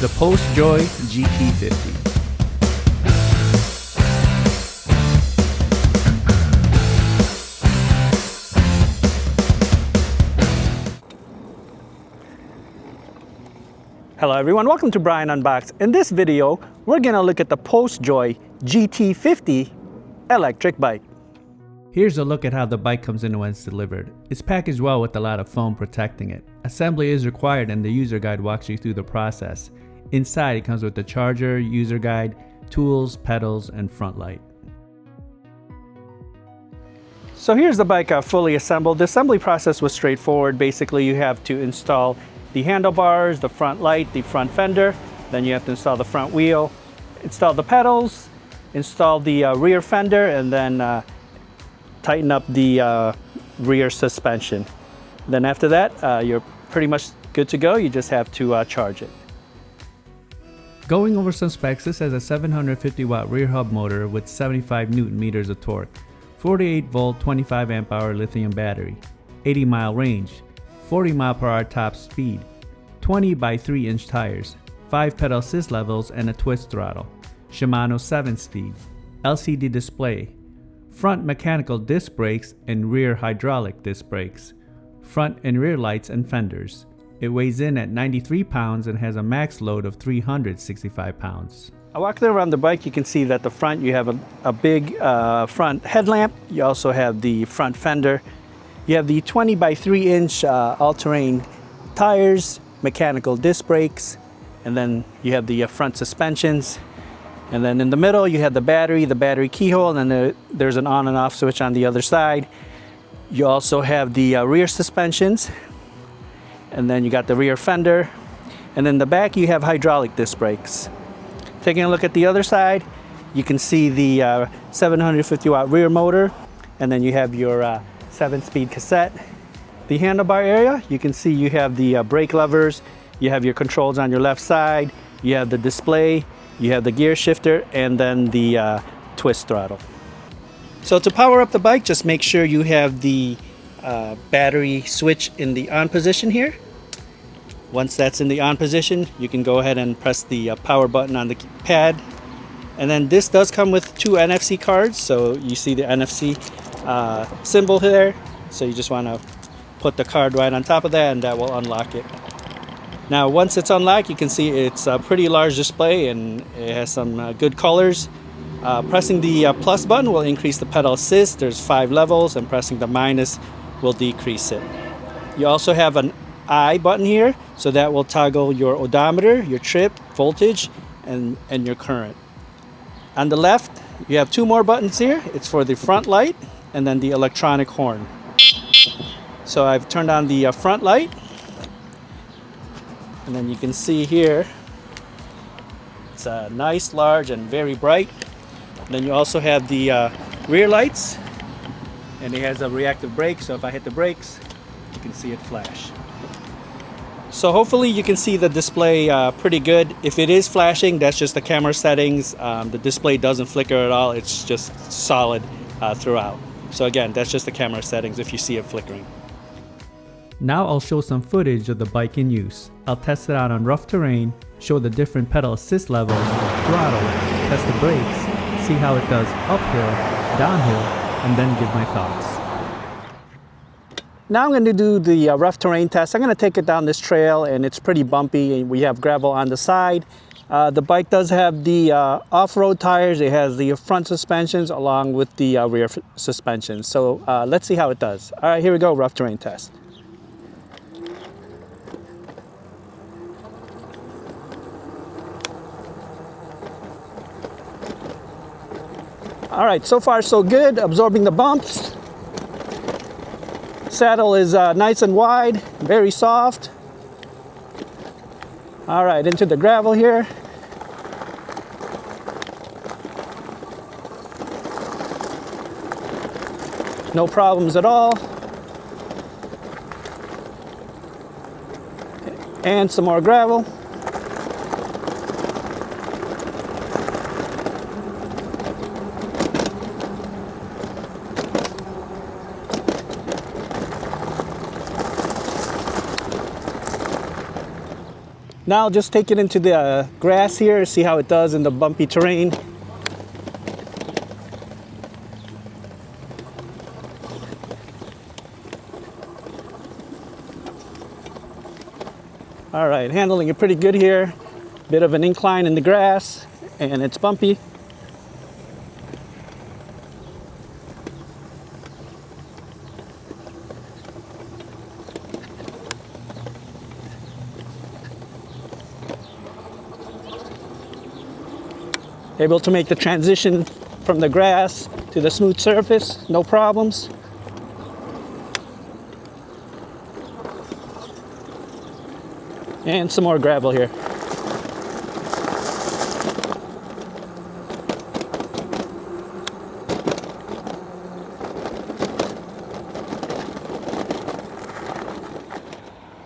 the PostJoy GT50. Hello everyone, welcome to Brian Unboxed. In this video, we're going to look at the PostJoy GT50 electric bike. Here's a look at how the bike comes in when it's delivered. It's packaged well with a lot of foam protecting it. Assembly is required and the user guide walks you through the process. Inside it comes with the charger, user guide, tools, pedals, and front light. So here's the bike fully assembled. The assembly process was straightforward. Basically you have to install the handlebars, the front light, the front fender, then you have to install the front wheel, install the pedals, install the rear fender, and then tighten up the rear suspension. Then after that, you're pretty much good to go. You just have to charge it. Going over some specs, this has a 750 watt rear hub motor with 75 Newton meters of torque, 48 volt 25 amp hour lithium battery, 80 mile range, 40 mile per hour top speed, 20 by 3 inch tires, 5 pedal assist levels and a twist throttle, Shimano 7-speed, LCD display, front mechanical disc brakes and rear hydraulic disc brakes, front and rear lights and fenders. It weighs in at 93 pounds and has a max load of 365 pounds. I walked around the bike, you can see that the front you have a big front headlamp. You also have the front fender. You have the 20 by 3 inch all-terrain tires, mechanical disc brakes, and then you have the front suspensions. And then in the middle you have the battery keyhole, and then there's an on and off switch on the other side. You also have the rear suspensions, and then you got the rear fender, and then the back you have hydraulic disc brakes. Taking a look at the other side, you can see the 750 watt rear motor, and then you have your 7-speed cassette. The handlebar area, you can see you have the brake levers, you have your controls on your left side, you have the display, you have the gear shifter, and then the twist throttle. So to power up the bike, just make sure you have the battery switch in the on position here. Once that's in the on position, you can go ahead and press the power button on the pad. And then this does come with 2 NFC cards, so you see the NFC symbol there. So you just want to put the card right on top of that, and that will unlock it. Now once it's unlocked, you can see it's a pretty large display and it has some good colors. Pressing the plus button will increase the pedal assist. There's 5 levels, and pressing the minus will decrease it. You also have an I button here, so that will toggle your odometer, your trip, voltage, and your current. On the left, you have 2 more buttons here. It's for the front light and then the electronic horn. So I've turned on the front light, and then you can see here it's nice, large, and very bright. Then you also have the rear lights, and it has a reactive brake, so if I hit the brakes, you can see it flash. So hopefully you can see the display pretty good. If it is flashing, that's just the camera settings. The display doesn't flicker at all. It's just solid throughout. So again, that's just the camera settings if you see it flickering. Now I'll show some footage of the bike in use. I'll test it out on rough terrain, show the different pedal assist levels, throttle, test the brakes, see how it does uphill, downhill, and then give my thoughts. Now I'm going to do the rough terrain test. I'm going to take it down this trail, and it's pretty bumpy, and we have gravel on the side. The bike does have the off-road tires. It has the front suspensions along with the rear suspensions. So let's see how it does. All right, here we go, rough terrain test. All right, so far so good, absorbing the bumps. Saddle is nice and wide, very soft. All right, into the gravel here. No problems at all. And some more gravel. Now I'll just take it into the grass here, see how it does in the bumpy terrain. All right, handling it pretty good here. Bit of an incline in the grass, and it's bumpy. Able to make the transition from the grass to the smooth surface, no problems. And some more gravel here.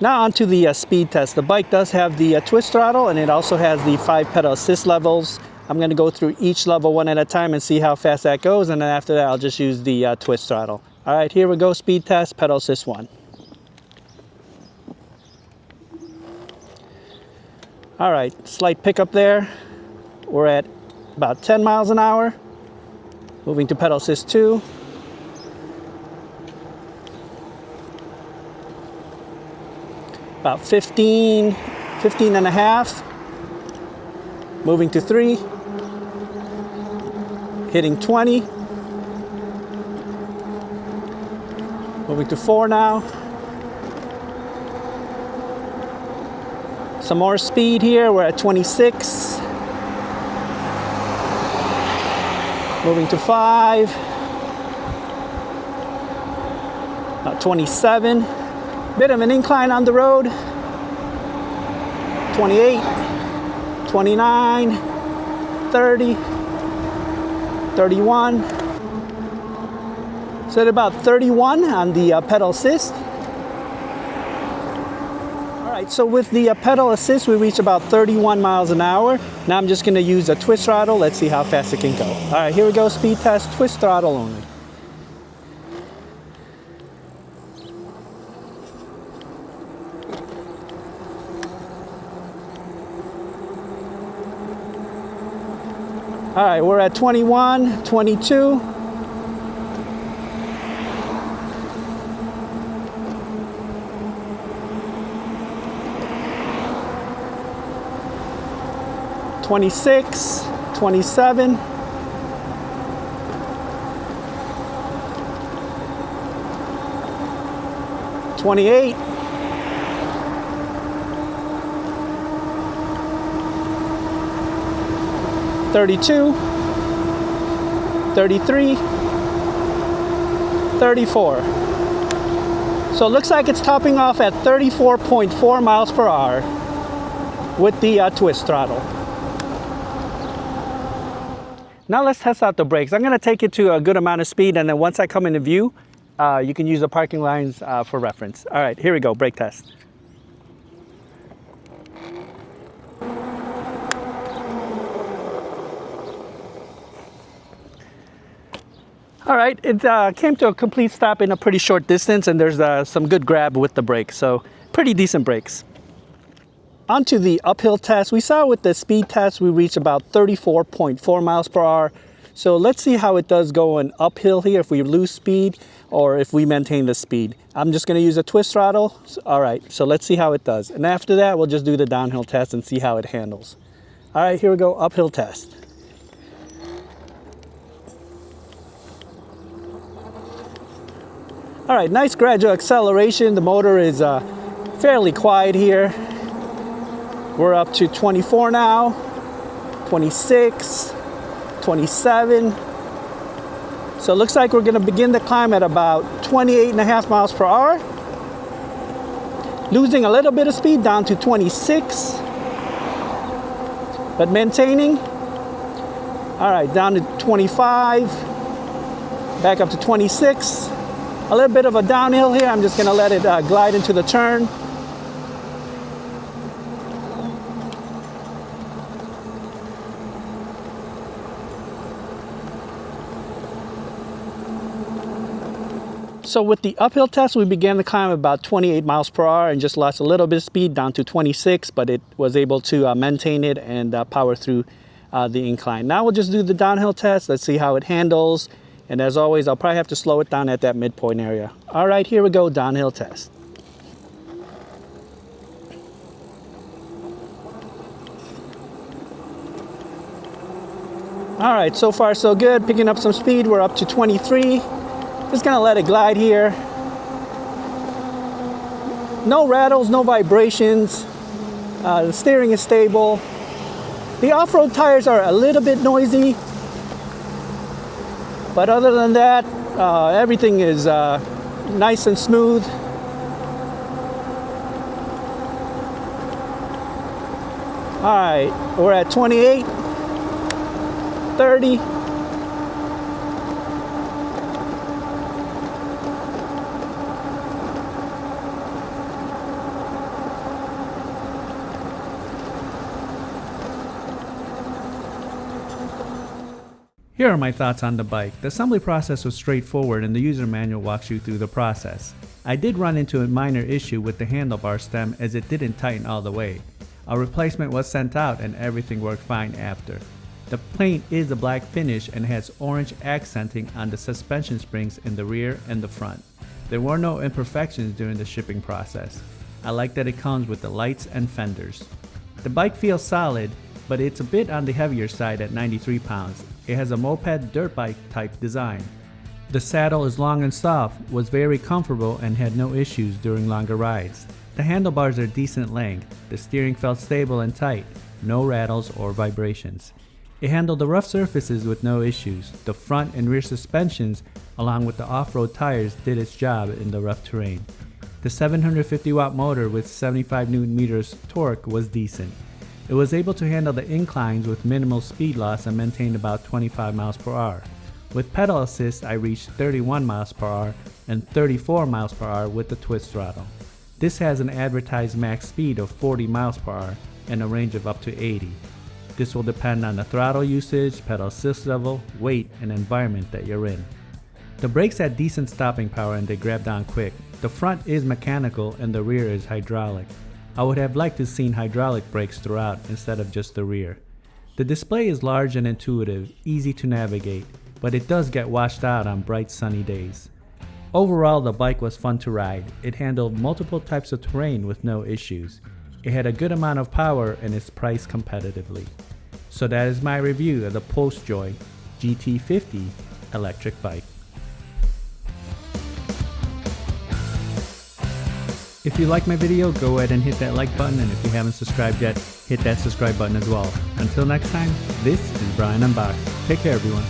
Now onto the speed test. The bike does have the twist throttle, and it also has the 5-pedal assist levels. I'm going to go through each level one at a time and see how fast that goes, and then after that I'll just use the twist throttle. All right, here we go, speed test, pedal assist 1. All right, slight pickup there. We're at about 10 miles an hour. Moving to pedal assist 2. About 15 and a half. Moving to 3. Hitting 20. Moving to 4 now. Some more speed here, we're at 26. Moving to 5. About 27. Bit of an incline on the road. 28, 29, 30, 31. So at about 31 on the pedal assist. All right, so with the pedal assist, we reach about 31 miles an hour. Now I'm just gonna use a twist throttle. Let's see how fast it can go. All right, here we go, speed test, twist throttle only. All right, we're at 21, 22. $26, $27, $28, $32, $33, $34. So it looks like it's topping off at 34.4 miles per hour with the twist throttle. Now let's test out the brakes. I'm going to take it to a good amount of speed, and then once I come into view, you can use the parking lines for reference. All right, here we go, brake test. All right, it came to a complete stop in a pretty short distance, and there's some good grab with the brakes, so pretty decent brakes. Onto the uphill test. We saw with the speed test, we reached about 34.4 miles per hour. So let's see how it does going uphill here, if we lose speed or if we maintain the speed. I'm just gonna use a twist throttle. All right, so let's see how it does. And after that, we'll just do the downhill test and see how it handles. All right, here we go, uphill test. All right, nice gradual acceleration. The motor is fairly quiet here. We're up to 24 now, 26, 27. So it looks like we're gonna begin the climb at about 28.5 miles per hour. Losing a little bit of speed down to 26, but maintaining. All right, down to 25, back up to 26. A little bit of a downhill here. I'm just gonna let it glide into the turn. So with the uphill test, we began the climb about 28 miles per hour and just lost a little bit of speed down to 26, but it was able to maintain it and power through the incline. Now we'll just do the downhill test. Let's see how it handles. And as always, I'll probably have to slow it down at that midpoint area. All right, here we go, downhill test. All right, so far so good. Picking up some speed, we're up to 23. Just gonna let it glide here. No rattles, no vibrations. The steering is stable. The off-road tires are a little bit noisy, but other than that, everything is nice and smooth. All right, we're at 28, 30. Here are my thoughts on the bike. The assembly process was straightforward and the user manual walks you through the process. I did run into a minor issue with the handlebar stem as it didn't tighten all the way. A replacement was sent out and everything worked fine after. The paint is a black finish and has orange accenting on the suspension springs in the rear and the front. There were no imperfections during the shipping process. I like that it comes with the lights and fenders. The bike feels solid, but it's a bit on the heavier side at 93 pounds. It has a moped dirt bike type design. The saddle is long and soft, was very comfortable and had no issues during longer rides. The handlebars are decent length. The steering felt stable and tight, no rattles or vibrations. It handled the rough surfaces with no issues. The front and rear suspensions along with the off-road tires did its job in the rough terrain. The 750 watt motor with 75 Newton meters torque was decent. It was able to handle the inclines with minimal speed loss and maintained about 25 miles per hour. With pedal assist, I reached 31 miles per hour and 34 miles per hour with the twist throttle. This has an advertised max speed of 40 miles per hour and a range of up to 80. This will depend on the throttle usage, pedal assist level, weight, and environment that you're in. The brakes had decent stopping power and they grabbed on quick. The front is mechanical and the rear is hydraulic. I would have liked to have seen hydraulic brakes throughout instead of just the rear. The display is large and intuitive, easy to navigate, but it does get washed out on bright sunny days. Overall, the bike was fun to ride. It handled multiple types of terrain with no issues. It had a good amount of power and is priced competitively. So that is my review of the PostJoy GT50 electric bike. If you like my video, go ahead and hit that like button, and if you haven't subscribed yet, hit that subscribe button as well. Until next time, this is Brian Unboxed. Take care, everyone.